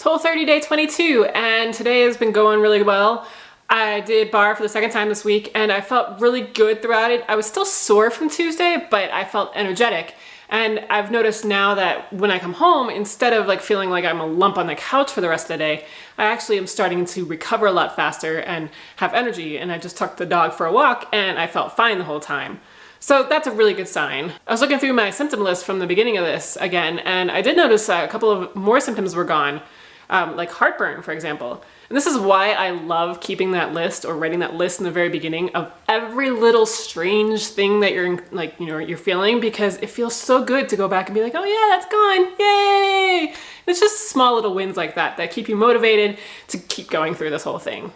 Whole30 day 22, and today has been going really well. I did barre for the second time this week and I felt really good throughout it. I was still sore from Tuesday, but I felt energetic. And I've noticed now that when I come home, instead of like feeling like I'm a lump on the couch for the rest of the day, I actually am starting to recover a lot faster and have energy. And I just took the dog for a walk and I felt fine the whole time. So that's a really good sign. I was looking through my symptom list from the beginning of this again, and I did notice a couple of more symptoms were gone, like heartburn, for example. And this is why I love keeping that list or writing that list in the very beginning of every little strange thing that you're feeling, because it feels so good to go back and be like, oh yeah, that's gone, yay! And it's just small little wins like that that keep you motivated to keep going through this whole thing.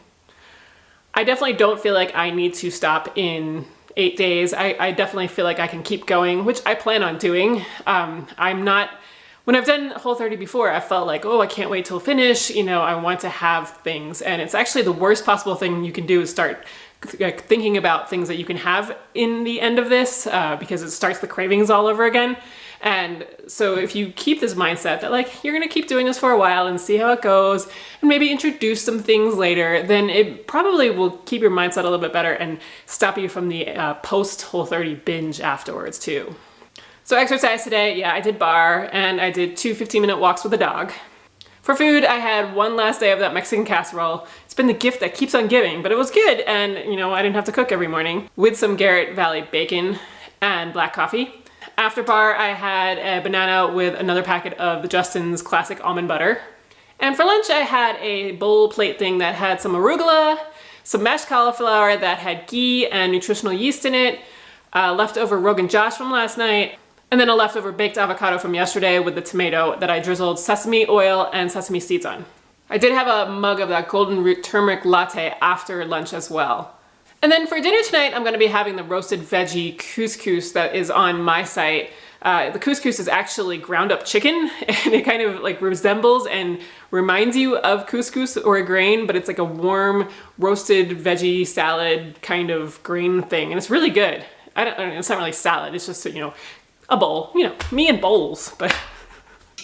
I definitely don't feel like I need to stop in 8 days. I definitely feel like I can keep going, which I plan on doing. When I've done Whole30 before, I felt like, oh, I can't wait till finish. You know, I want to have things. And it's actually the worst possible thing you can do is start thinking about things that you can have in the end of this, because it starts the cravings all over again. And so if you keep this mindset that like, you're gonna keep doing this for a while and see how it goes and maybe introduce some things later, then it probably will keep your mindset a little bit better and stop you from the post Whole30 binge afterwards too. So exercise today, yeah, I did barre and I did 2 15-minute walks with the dog. For food, I had one last day of that Mexican casserole. It's been the gift that keeps on giving, but it was good, and you know, I didn't have to cook every morning, with some Garrett Valley bacon and black coffee. After barre, I had a banana with another packet of the Justin's classic almond butter. And for lunch, I had a bowl plate thing that had some arugula, some mashed cauliflower that had ghee and nutritional yeast in it, leftover Rogan Josh from last night, and then a leftover baked avocado from yesterday with the tomato that I drizzled sesame oil and sesame seeds on. I did have a mug of that golden root turmeric latte after lunch as well. And then for dinner tonight, I'm gonna be having the roasted veggie couscous that is on my site. The couscous is actually ground up chicken, and it kind of like resembles and reminds you of couscous or a grain, but it's like a warm roasted veggie salad kind of grain thing. And it's really good. It's not really salad, it's just, you know, a bowl, you know, me and bowls, but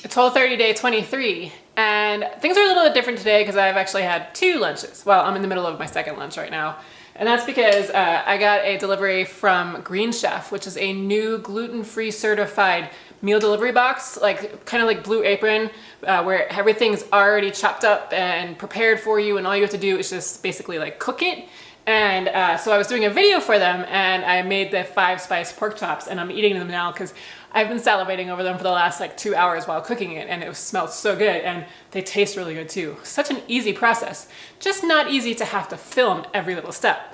it's Whole30 day 23, and things are a little bit different today because I've actually had 2 lunches. Well, I'm in the middle of my second lunch right now, and that's because I got a delivery from Green Chef, which is a new gluten-free certified meal delivery box, like kind of like Blue Apron, where everything's already chopped up and prepared for you, and all you have to do is just basically like cook it. And so I was doing a video for them, and I made the 5-spice pork chops, and I'm eating them now because I've been salivating over them for the last like 2 hours while cooking it, and it smells so good, and they taste really good too. Such an easy process, just not easy to have to film every little step.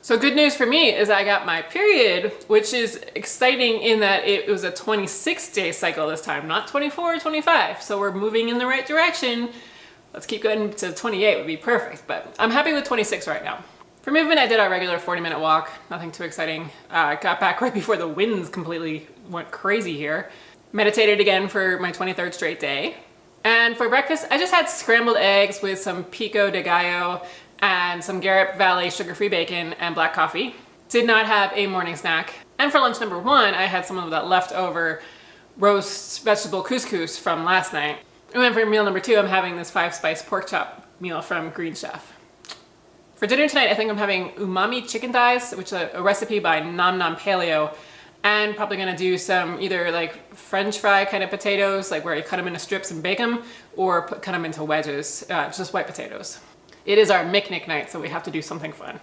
So good news for me is I got my period, which is exciting in that it was a 26-day cycle this time, not 24 or 25. So we're moving in the right direction. Let's keep going to 28 would be perfect, but I'm happy with 26 right now. For movement, I did our regular 40-minute walk, nothing too exciting. I got back right before the winds completely went crazy here. Meditated again for my 23rd straight day. And for breakfast, I just had scrambled eggs with some Pico de Gallo and some Garrett Valley sugar-free bacon and black coffee. Did not have a morning snack. And for lunch number 1, I had some of that leftover roast vegetable couscous from last night. And then for meal number 2, I'm having this 5-spice pork chop meal from Green Chef. For dinner tonight, I think I'm having umami chicken thighs, which is a recipe by Nom Nom Paleo, and probably gonna do some either like French fry kind of potatoes, like where you cut them into strips and bake them, or cut them into wedges, just white potatoes. It is our picnic night, so we have to do something fun.